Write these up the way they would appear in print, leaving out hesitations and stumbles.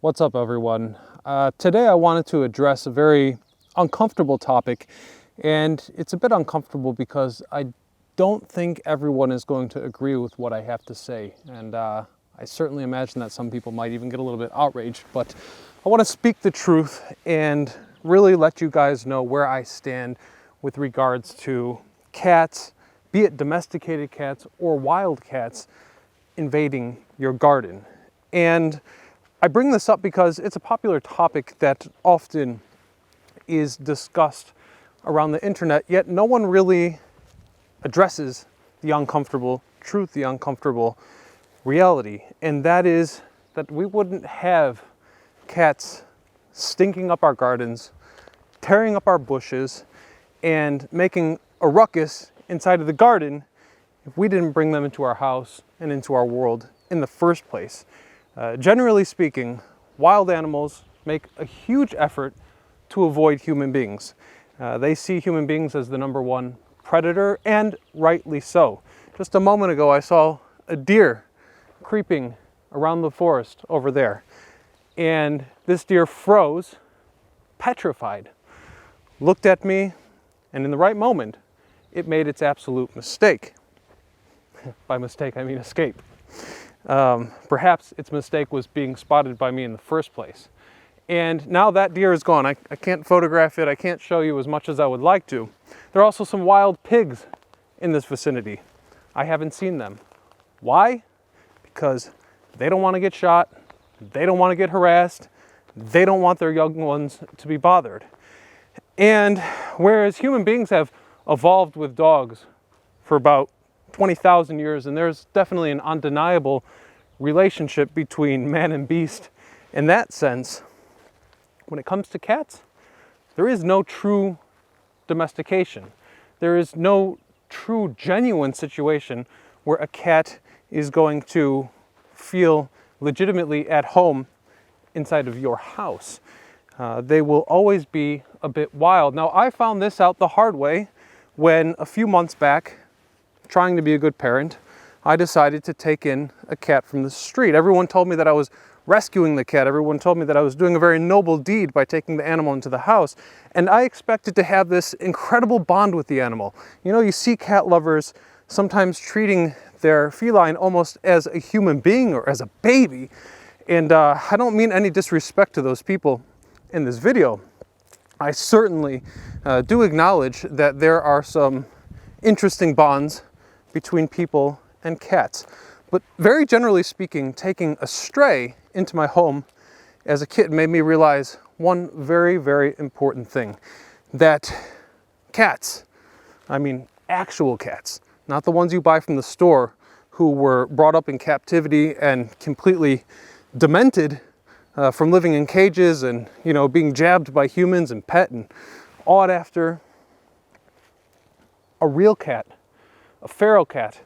What's up, everyone? Today I wanted to address a very uncomfortable topic, and it's a bit uncomfortable because I don't think everyone is going to agree with what I have to say, and I certainly imagine that some people might even get a little bit outraged, but I want to speak the truth and really let you guys know where I stand with regards to cats, be it domesticated cats or wild cats, invading your garden. And I bring this up because it's a popular topic that often is discussed around the internet, yet no one really addresses the uncomfortable truth, the uncomfortable reality, and that is that we wouldn't have cats stinking up our gardens, tearing up our bushes, and making a ruckus inside of the garden if we didn't bring them into our house and into our world in the first place. Generally speaking, wild animals make a huge effort to avoid human beings. They see human beings as the number one predator, and rightly so. Just a moment ago, I saw a deer creeping around the forest over there, and this deer froze, petrified, looked at me, and in the right moment, it made its absolute mistake. By mistake, I mean escape. Perhaps its mistake was being spotted by me in the first place. And now that deer is gone. I can't photograph it. I can't show you as much as I would like to. There are also some wild pigs in this vicinity. I haven't seen them. Why? Because they don't want to get shot. They don't want to get harassed. They don't want their young ones to be bothered. And whereas human beings have evolved with dogs for about 20,000 years, and there's definitely an undeniable relationship between man and beast in that sense, when it comes to cats, there is no true domestication. There is no true, genuine situation where a cat is going to feel legitimately at home inside of your house. They will always be a bit wild. Now, I found this out the hard way when a few months back, trying to be a good parent, I decided to take in a cat from the street. Everyone told me that I was rescuing the cat. Everyone told me that I was doing a very noble deed by taking the animal into the house. And I expected to have this incredible bond with the animal. You know, you see cat lovers sometimes treating their feline almost as a human being or as a baby. And I don't mean any disrespect to those people in this video. I certainly do acknowledge that there are some interesting bonds between people and cats. But very generally speaking, taking a stray into my home as a kid made me realize one very, very important thing. That cats, I mean actual cats, not the ones you buy from the store who were brought up in captivity and completely demented from living in cages and, you know, being jabbed by humans and pet and awed after. A real cat, a feral cat,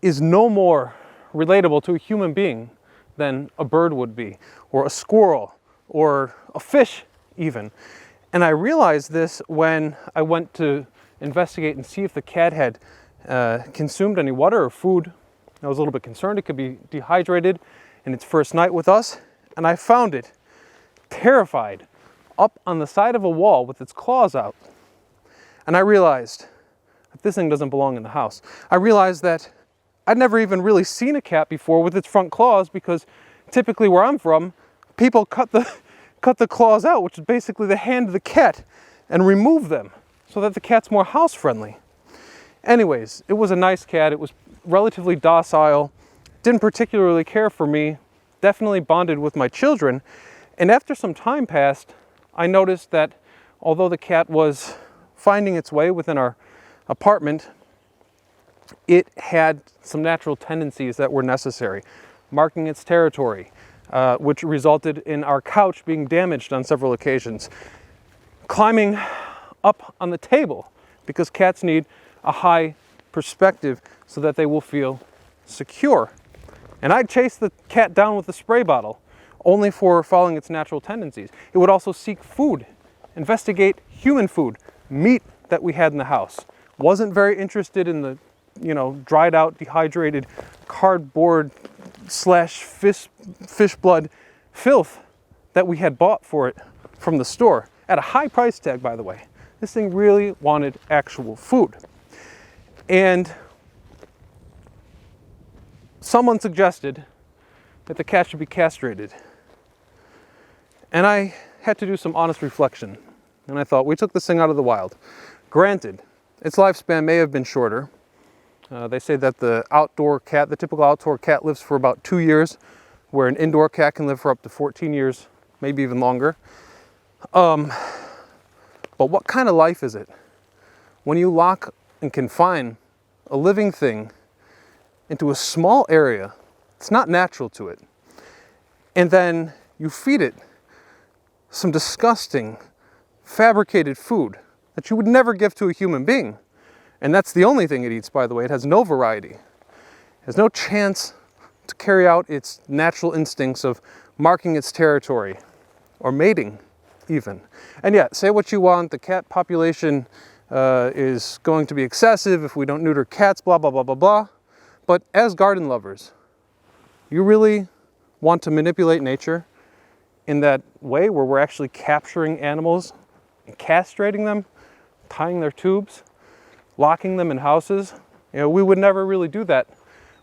is no more relatable to a human being than a bird would be, or a squirrel, or a fish even. And I realized this when I went to investigate and see if the cat had consumed any water or food. I was a little bit concerned it could be dehydrated in its first night with us, and I found it terrified up on the side of a wall with its claws out. And I realized that this thing doesn't belong in the house. I realized that I'd never even really seen a cat before with its front claws, because typically where I'm from, people cut the claws out, which is basically the hand of the cat, and remove them so that the cat's more house friendly. Anyways, it was a nice cat. It was relatively docile, didn't particularly care for me, definitely bonded with my children. And after some time passed, I noticed that although the cat was finding its way within our apartment, it had some natural tendencies that were necessary, marking its territory, which resulted in our couch being damaged on several occasions, climbing up on the table, because cats need a high perspective so that they will feel secure. And I'd chase the cat down with a spray bottle, only for following its natural tendencies. It would also seek food, investigate human food, meat that we had in the house. Wasn't very interested in the dried out, dehydrated, cardboard / fish blood filth that we had bought for it from the store, at a high price tag, by the way. This thing really wanted actual food. And someone suggested that the cat should be castrated. And I had to do some honest reflection. And I thought, we took this thing out of the wild. Granted, its lifespan may have been shorter. They say that the typical outdoor cat lives for about 2 years, where an indoor cat can live for up to 14 years, maybe even longer. But what kind of life is it when you lock and confine a living thing into a small area? It's not natural to it. And then you feed it some disgusting fabricated food that you would never give to a human being. And that's the only thing it eats, by the way. It has no variety. It has no chance to carry out its natural instincts of marking its territory or mating even. And yeah, say what you want, the cat population is going to be excessive if we don't neuter cats, blah, blah, blah, blah, blah. But as garden lovers, you really want to manipulate nature in that way where we're actually capturing animals and castrating them, tying their tubes, locking them in houses? We would never really do that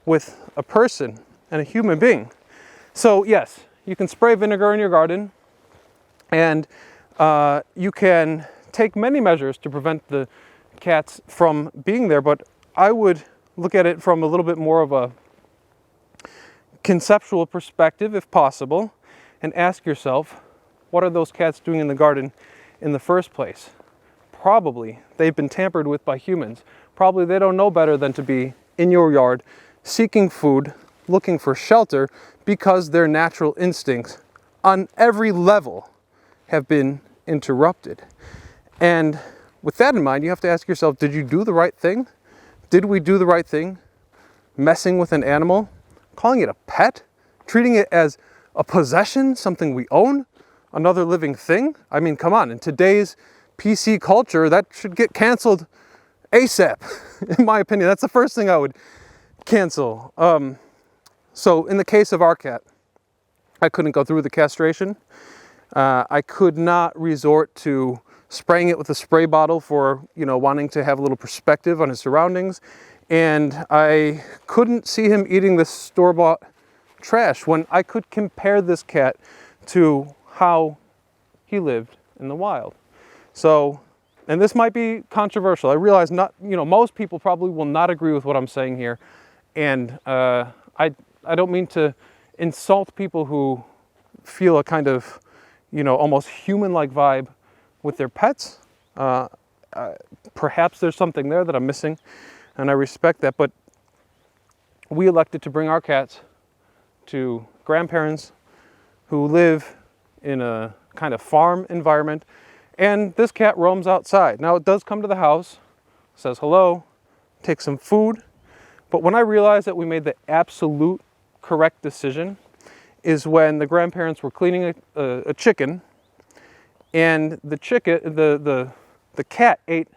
with a person and a human being. So yes, you can spray vinegar in your garden, and you can take many measures to prevent the cats from being there, but I would look at it from a little bit more of a conceptual perspective, if possible, and ask yourself, what are those cats doing in the garden in the first place? Probably they've been tampered with by humans. Probably they don't know better than to be in your yard, seeking food, looking for shelter, because their natural instincts on every level have been interrupted. And with that in mind, you have to ask yourself, did you do the right thing? Did we do the right thing? Messing with an animal, calling it a pet, treating it as a possession, something we own, another living thing? I mean, come on, in today's PC culture, that should get canceled ASAP, in my opinion. That's the first thing I would cancel. So in the case of our cat, I couldn't go through the castration. I could not resort to spraying it with a spray bottle for, wanting to have a little perspective on his surroundings. And I couldn't see him eating this store-bought trash when I could compare this cat to how he lived in the wild. So, and this might be controversial. I realize most people probably will not agree with what I'm saying here. And I don't mean to insult people who feel a kind of, almost human-like vibe with their pets. Perhaps there's something there that I'm missing, and I respect that. But we elected to bring our cats to grandparents who live in a kind of farm environment, and this cat roams outside. Now, it does come to the house, says hello, takes some food, but when I realized that we made the absolute correct decision is when the grandparents were cleaning a chicken, and the cat ate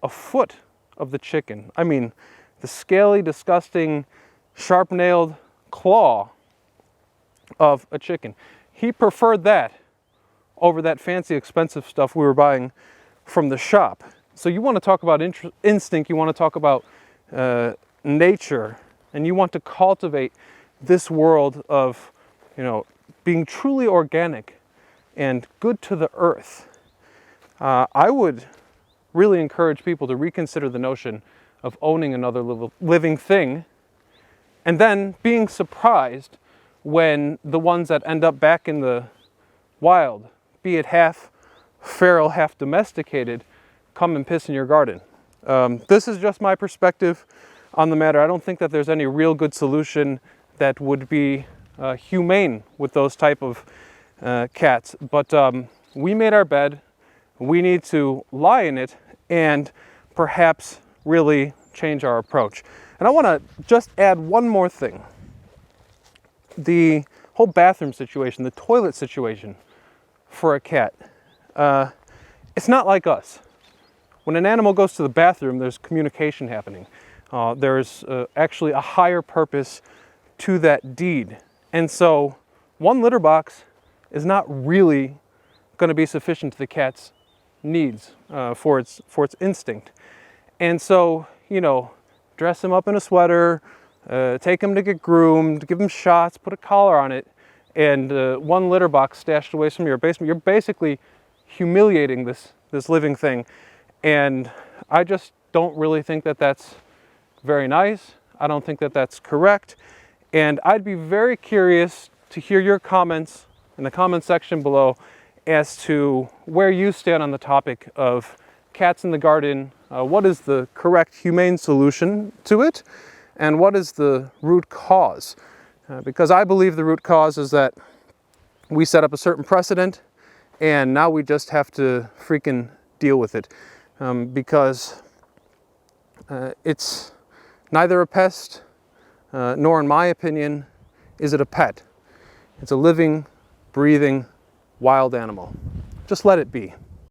a foot of the chicken. I mean, the scaly, disgusting, sharp-nailed claw of a chicken. He preferred that over that fancy, expensive stuff we were buying from the shop. So you want to talk about instinct, you want to talk about nature, and you want to cultivate this world of, being truly organic and good to the earth. I would really encourage people to reconsider the notion of owning another living thing and then being surprised when the ones that end up back in the wild, be it half feral, half domesticated, come and piss in your garden. This is just my perspective on the matter. I don't think that there's any real good solution that would be humane with those type of cats. But we made our bed. We need to lie in it and perhaps really change our approach. And I want to just add one more thing. The whole bathroom situation, the toilet situation for a cat, it's not like us. When an animal goes to the bathroom, there's communication happening. There's actually a higher purpose to that deed. And so one litter box is not really going to be sufficient to the cat's needs for its instinct. And so, you know, dress him up in a sweater, take him to get groomed, give him shots, put a collar on it, and one litter box stashed away from your basement. You're basically humiliating this living thing. And I just don't really think that that's very nice. I don't think that that's correct. And I'd be very curious to hear your comments in the comment section below as to where you stand on the topic of cats in the garden. What is the correct humane solution to it? And what is the root cause? Because I believe the root cause is that we set up a certain precedent and now we just have to freaking deal with it. Because it's neither a pest, nor in my opinion, is it a pet. It's a living, breathing, wild animal. Just let it be.